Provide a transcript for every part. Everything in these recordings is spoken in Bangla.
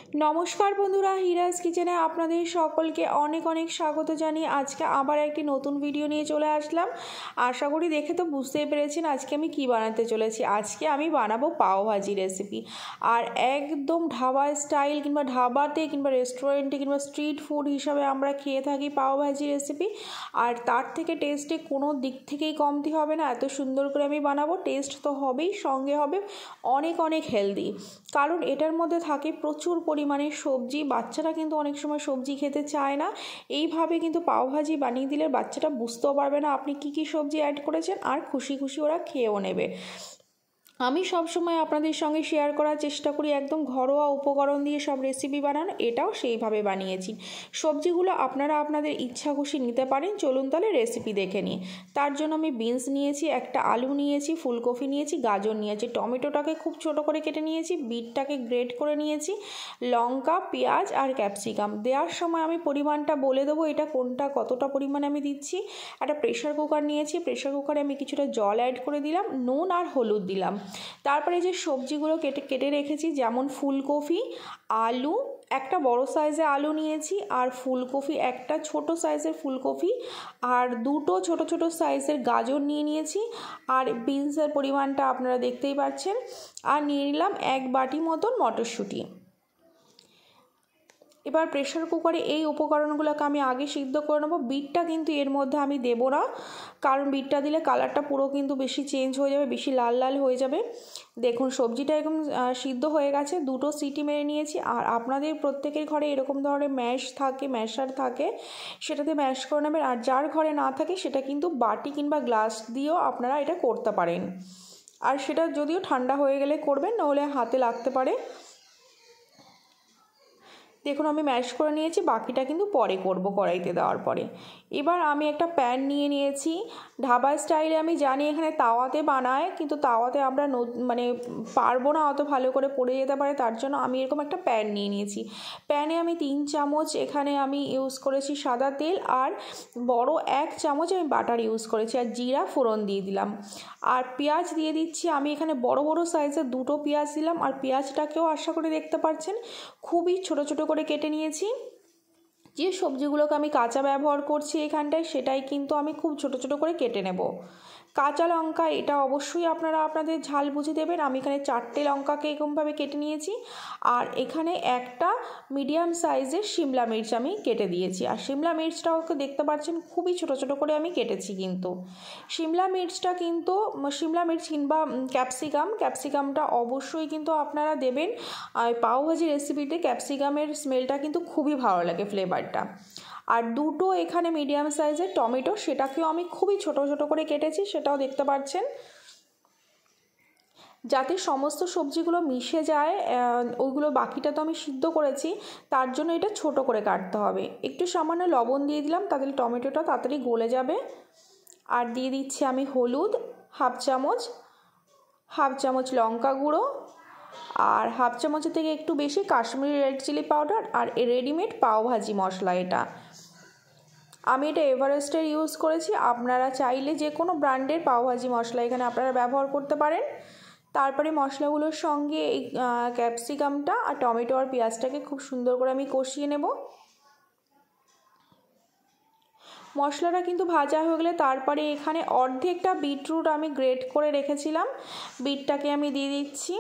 নমস্কার বন্ধুরা, হিরাজ কিচেনে আপনাদের সকলকে অনেক অনেক স্বাগত জানিয়ে আজকে আবার একটি নতুন ভিডিও নিয়ে চলে আসলাম। আশা করি দেখে তো বুঝতেই পেরেছেন আজকে আমি কি বানাতে চলেছি। আজকে আমি বানাবো পাওভাজি রেসিপি, আর একদম ধাবা স্টাইল কিংবা ধাবাতে কিংবা রেস্টুরেন্টে কিংবা স্ট্রিট ফুড হিসাবে আমরা খেয়ে থাকি পাওভাজি রেসিপি। আর তার থেকে টেস্টে কোনো দিক থেকেই কমতি হবে না, এত সুন্দর করে আমি বানাবো। টেস্ট তো হবেই, সঙ্গে হবে অনেক অনেক হেলদি, কারণ এটার মধ্যে থাকে প্রচুর পরিমাণে সবজি। বাচ্চারা কিন্তু অনেক সময় সবজি খেতে চায় না, এইভাবে কিন্তু পাওভাজি বানিয়ে দিলে বাচ্চাটা বুঝতেও পারবে না আপনি কি কি সবজি অ্যাড করেছেন, আর খুশি খুশি ওরা খেয়েও নেবে। আমি সবসময় আপনাদের সঙ্গে শেয়ার করার চেষ্টা করি একদম ঘরোয়া উপকরণ দিয়ে সব রেসিপি বানানো, এটাও সেইভাবে বানিয়েছি। সবজিগুলো আপনারা আপনাদের ইচ্ছা খুশি নিতে পারেন। চলুন তাহলে রেসিপি দেখে নিই। তার জন্য আমি বিনস নিয়েছি, একটা আলু নিয়েছি, ফুলকপি নিয়েছি, গাজর নিয়েছি, টমেটোটাকে খুব ছোট করে কেটে নিয়েছি, বিটটাকে গ্রেট করে নিয়েছি, লঙ্কা, পেঁয়াজ আর ক্যাপসিকাম। দেওয়ার সময় আমি পরিমাণটা বলে দেবো, এটা কোনটা কতটা পরিমাণে আমি দিচ্ছি। একটা প্রেশার কুকার নিয়েছি, প্রেশার কুকারে আমি কিছুটা জল অ্যাড করে দিলাম, নুন আর হলুদ দিলাম। তারপরে যে সবজিগুলো কেটে রেখেছি, যেমন ফুলকপি, আলু, একটা বড় সাইজের আলু নিয়েছি, আর ফুলকপি একটা ছোট সাইজের ফুলকপি, আর দুটো ছোট ছোট সাইজের গাজর নিয়েছি, আর বিনসের পরিমাণটা আপনারা দেখতেই পাচ্ছেন, আর নিয়ে নিলাম এক বাটি মতন মটরশুঁটি। এবার প্রেশার কুকারে এই উপকরণগুলোকে আমি আগে সিদ্ধ করে নেবো। বিটটা কিন্তু এর মধ্যে আমি দেবো না, কারণ বিটটা দিলে কালারটা পুরো কিন্তু বেশি চেঞ্জ হয়ে যাবে, বেশি লাল লাল হয়ে যাবে। দেখুন সবজিটা একদম সিদ্ধ হয়ে গেছে, দুটো সিটি মেরে নিয়েছি। আর আপনাদের প্রত্যেকের ঘরে এরকম ধরনের ম্যাশার থাকে, সেটাতে ম্যাশ করে নেবেন। আর যার ঘরে না থাকে সেটা কিন্তু বাটি কিংবা গ্লাস দিয়েও আপনারা এটা করতে পারেন। আর সেটা যদিও ঠান্ডা হয়ে গেলে করবেন, নাহলে হাতে লাগতে পারে। দেখুন আমি ম্যাশ করে নিয়েছি, বাকিটা কিন্তু পরে করব কড়াইতে দেওয়ার পরে। এবার আমি একটা প্যান নিয়ে নিয়েছি। ধাবা স্টাইলে আমি জানি এখানে তাওয়াতে বানায়, কিন্তু তাওয়াতে আমরা মানে পারবো না, অত ভালো করে পড়ে যেতে পারে, তার জন্য আমি এরকম একটা প্যান নিয়ে নিয়েছি। প্যানে আমি 3 চামচ এখানে আমি ইউজ করেছি সাদা তেল, আর বড় 1 চামচ আমি বাটার ইউজ করেছি, আর জিরা ফোড়ন দিয়ে দিলাম। আর পেঁয়াজ দিয়ে দিচ্ছি, আমি এখানে বড় বড় সাইজের দুটো পেঁয়াজ দিলাম। আর পেঁয়াজটাকেও আশা করে দেখতে পাচ্ছেন খুবই ছোট ছোট করে কেটে নিয়েছি। যে সবজিগুলোকে আমি কাঁচা ব্যবহার করছি এখানটায়, সেটাই কিন্তু আমি খুব ছোট ছোট করে কেটে নেব। কাঁচা লঙ্কা এটা অবশ্যই আপনারা আপনাদের ঝাল বুঝে দেবেন। আমি এখানে 4টে লঙ্কাকে এরকমভাবে কেটে নিয়েছি, আর এখানে একটা মিডিয়াম সাইজের শিমলা মির্চ আমি কেটে দিয়েছি। আর শিমলা মির্চটাও দেখতে পাচ্ছেন খুবই ছোট ছোট করে আমি কেটেছি। কিন্তু শিমলা মির্চ কিংবা ক্যাপসিকামটা অবশ্যই কিন্তু আপনারা দেবেন। আর পাওভাজি রেসিপিতে ক্যাপসিকামের স্মেলটা কিন্তু খুবই ভালো লাগে, ফ্লেভারটা। আর দুটো এখানে মিডিয়াম সাইজের টমেটো, সেটাকেও আমি খুবই ছোট ছোট করে কেটেছি, সেটাও দেখতে পাচ্ছেন। যাতে সমস্ত সবজিগুলো মিশে যায়, ওইগুলো বাকিটা তো আমি সিদ্ধ করেছি, তার জন্য এটা ছোট করে কাটতে হবে। একটু সামান্য লবণ দিয়ে দিলাম, তাহলে টমেটোটা তাড়াতাড়ি গলে যাবে। আর দিয়ে দিচ্ছি আমি হলুদ হাফ চামচ লঙ্কা গুঁড়ো, আর হাফ চামচের থেকে একটু বেশি কাশ্মীরি রেড চিলি পাউডার, আর রেডিমেড পাওভাজি মশলা। এটা আমি এভারেস্টের ইউজ করেছি, আপনারা চাইলে যে কোনো ব্র্যান্ডের পাওভাজি মশলা এখানে আপনারা ব্যবহার করতে পারেন। তারপরে মশলাগুলোর সঙ্গে এই ক্যাপসিকামটা আর টমেটো আর পেঁয়াজটাকে খুব সুন্দর করে আমি কষিয়ে নেব। মশলাটা কিন্তু ভাজা হয়ে গেলে তারপরে এখানে অর্ধেকটা বিটরুট আমি গ্রেট করে রেখেছিলাম, বিটটাকে আমি দিয়ে দিচ্ছি।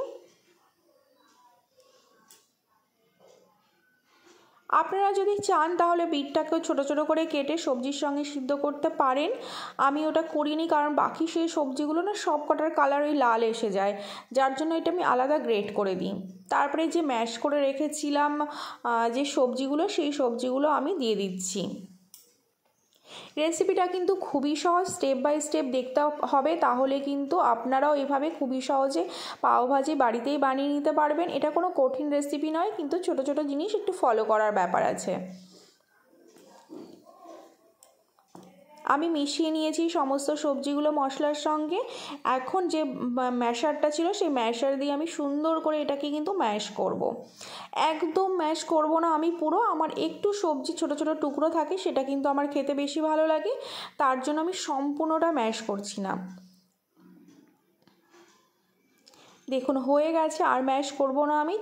আপনারা যদি চান তাহলে বিটটাকেও ছোট ছোট করে কেটে সবজির সঙ্গে সিদ্ধ করতে পারেন। আমি ওটা করিনি, কারণ বাকি সেই সবজিগুলো না সব কটার কালার ওই লাল এসে যায়, যার জন্য এটা আমি আলাদা গ্রেট করে দিই। তারপরে যে ম্যাশ করে রেখেছিলাম যে সবজিগুলো, সেই সবজিগুলো আমি দিয়ে দিচ্ছি। রেসিপিটা কিন্তু খুবই সহজ, স্টেপ বাই স্টেপ দেখতে হবে, তাহলে কিন্তু আপনারাও এভাবে খুবই সহজে পাওভাজি বাড়িতেই বানিয়ে নিতে পারবেন। এটা কোনো কঠিন রেসিপি নয়, কিন্তু ছোট ছোট জিনিস একটু ফলো করার ব্যাপার আছে। আমি মিশিয়ে নিয়েছি সমস্ত সবজিগুলো মশলার সঙ্গে। এখন যে ম্যাশারটা ছিল, সেই ম্যাশার দিয়ে আমি সুন্দর করে এটাকে কিন্তু ম্যাশ করব। একদম ম্যাশ করব না আমি পুরো, আমার একটু সবজি ছোট ছোট টুকরো থাকে, সেটা কিন্তু আমার খেতে বেশি ভালো লাগে, তার জন্য আমি সম্পূর্ণটা ম্যাশ করছি না। দেখুন হয়ে গেছে, আর ম্যাশ করব না আমি।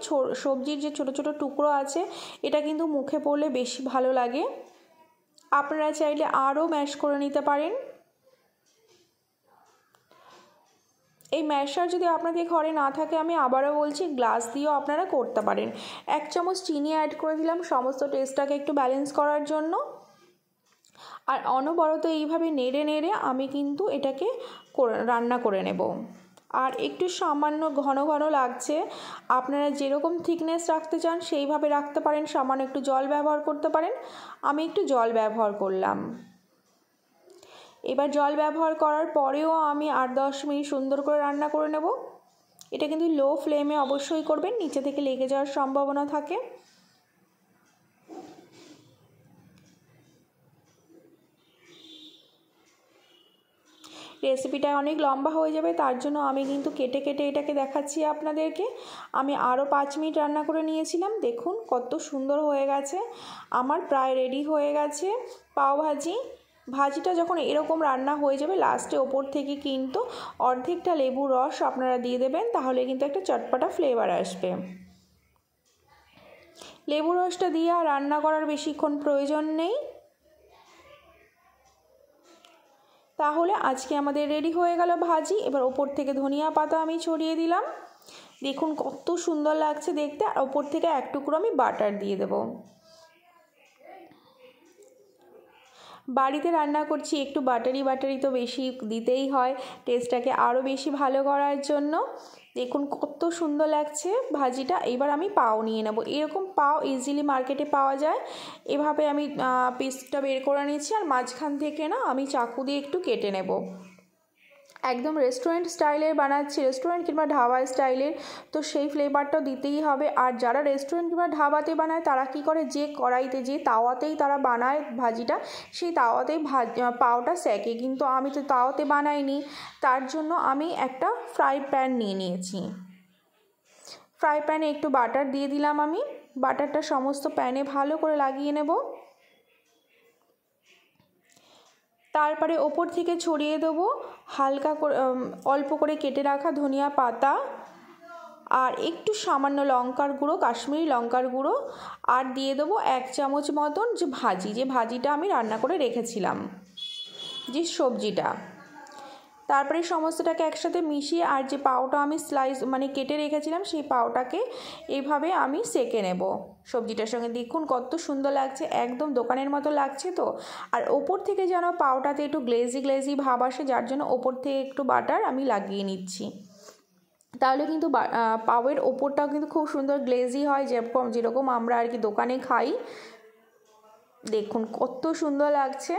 সবজির যে ছোট ছোট টুকরো আছে এটা কিন্তু মুখে পড়লে বেশি ভালো লাগে। আপনারা চাইলে আরও ম্যাশ করে নিতে পারেন। এই ম্যাশার যদি আপনাদের ঘরে না থাকে, আমি আবারও বলছি গ্লাস দিয়েও আপনারা করতে পারেন। 1 চামচ চিনি অ্যাড করে দিলাম সমস্ত টেস্টটাকে একটু ব্যালেন্স করার জন্য। আর অনবরত এইভাবে নেড়ে নেড়ে আমি কিন্তু এটাকে রান্না করে নেব। আর একটু সামান্য ঘন ঘন লাগছে, আপনারা যেরকম থিকনেস রাখতে চান সেইভাবে রাখতে পারেন, সামান্য একটু জল ব্যবহার করতে পারেন। আমি একটু জল ব্যবহার করলাম। এবার জল ব্যবহার করার পরেও আমি 8-10 মিনিট সুন্দর করে রান্না করে নেব। এটা কিন্তু লো ফ্লেমে অবশ্যই করবেন, নিচে থেকে লেগে যাওয়ার সম্ভাবনা থাকে। রেসিপিটা অনেক লম্বা হয়ে যাবে, তার জন্য আমি কিন্তু কেটে কেটে এটাকে দেখাচ্ছি আপনাদেরকে। আমি আরও 5 মিনিট রান্না করে নিয়েছিলাম। দেখুন কত সুন্দর হয়ে গেছে। আমার প্রায় রেডি হয়ে গেছে পাওভাজি। ভাজিটা যখন এরকম রান্না হয়ে যাবে, লাস্টে ওপর থেকে কিন্তু অর্ধেকটা লেবুর রস আপনারা দিয়ে দেবেন, তাহলে কিন্তু একটা চটপটা ফ্লেভার আসবে। লেবু রসটা দিয়ে আর রান্না করার বেশিক্ষণ প্রয়োজন নেই। তাহলে আজকে আমাদের রেডি হয়ে গেল ভাজি। এবার ওপর থেকে ধনিয়া পাতা আমি ছড়িয়ে দিলাম। দেখুন কত সুন্দর লাগছে দেখতে। আর ওপর থেকে এক টুকরো আমি বাটার দিয়ে দেব। বাড়িতে রান্না করছি, একটু বাটারি তো বেশি দিতেই হয় টেস্টটাকে আরও বেশি ভালো করার জন্য। দেখুন কত সুন্দর লাগছে ভাজিটা। এবার আমি পাও নিয়ে নেব। এরকম পাও ইজিলি মার্কেটে পাওয়া যায়। এভাবে আমি পিসটা বের করে নিচ্ছি, আর মাঝখান থেকে না আমি চাকু দিয়ে একটু কেটে নেব। একদম রেস্টুরেন্ট স্টাইলের বানাচ্ছি, রেস্টুরেন্ট কিংবা ধাবা স্টাইলের, তো সেই ফ্লেভারটা দিতেই হবে। আর যারা রেস্টুরেন্ট কিংবা ধাবাতে বানায় তারা কি করে, যে কড়াইতে যে তাওয়াতেই তারা বানায় ভাজিটা, সেই তাওয়াতেই পাওটা সেঁকে। কিন্তু আমি তো তাওয়াতে বানাইনি, তার জন্য আমি একটা ফ্রাই প্যান নিয়ে নিয়েছি। ফ্রাই প্যানে একটু বাটার দিয়ে দিলাম আমি। বাটারটা সমস্ত প্যানে ভালো করে লাগিয়ে নেব। তারপরে ওপর থেকে ছড়িয়ে দেবো হালকা করে অল্প করে কেটে রাখা ধনিয়া পাতা, আর একটু সামান্য লঙ্কার গুঁড়ো, কাশ্মীরি লঙ্কার গুঁড়ো, আর দিয়ে দেবো 1 চামচ মতন যে ভাজিটা আমি রান্না করে রেখেছিলাম, যে সবজিটা। তারপরে সমস্তটাকে একসাথে মিশিয়ে, আর যে পাওটা আমি কেটে রেখেছিলাম, সেই পাওটাকে এইভাবে আমি সেঁকে নেব সবজিটার সঙ্গে। দেখুন কত সুন্দর লাগছে, একদম দোকানের মতো লাগছে তো। আর ওপর থেকে যেন পাওটাতে একটু গ্লেজি ভাব আসে, যার জন্য ওপর থেকে একটু বাটার আমি লাগিয়ে নিচ্ছি। তাহলে কিন্তু পাওয়ের ওপরটাও কিন্তু খুব সুন্দর গ্লেজি হয়, যেরকম আমরা আর কি দোকানে খাই। দেখুন কত সুন্দর লাগছে।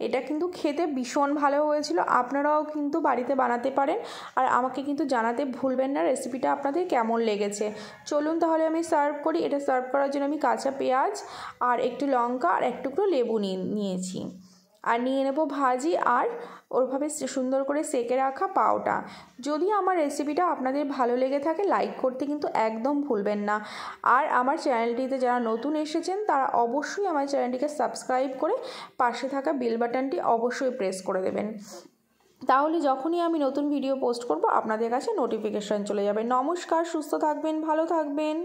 এটা কিন্তু খেতে ভীষণ ভালো হয়েছিল। আপনারাও কিন্তু বাড়িতে বানাতে পারেন, আর আমাকে কিন্তু জানাতে ভুলবেন না রেসিপিটা আপনাদের কেমন লেগেছে। চলুন তাহলে আমি সার্ভ করি। এটা সার্ভ করার জন্য আমি কাঁচা পেঁয়াজ আর একটু লঙ্কা আর এক টুকরো লেবু নিয়েছি, আর নিয়ে নেব ভাজি, আর ওইভাবে সুন্দর করে সেঁকে রাখা পাওটা। যদি আমার রেসিপিটা আপনাদের ভালো লেগে থাকে, লাইক করতে কিন্তু একদম ভুলবেন না। আর আমার চ্যানেলটিতে যারা নতুন এসেছেন তারা অবশ্যই আমার চ্যানেলটিকে সাবস্ক্রাইব করে পাশে থাকা বেল বাটনটি অবশ্যই প্রেস করে দেবেন, তাহলে যখনই আমি নতুন ভিডিও পোস্ট করব আপনাদের কাছে নোটিফিকেশান চলে যাবে। নমস্কার, সুস্থ থাকবেন, ভালো থাকবেন।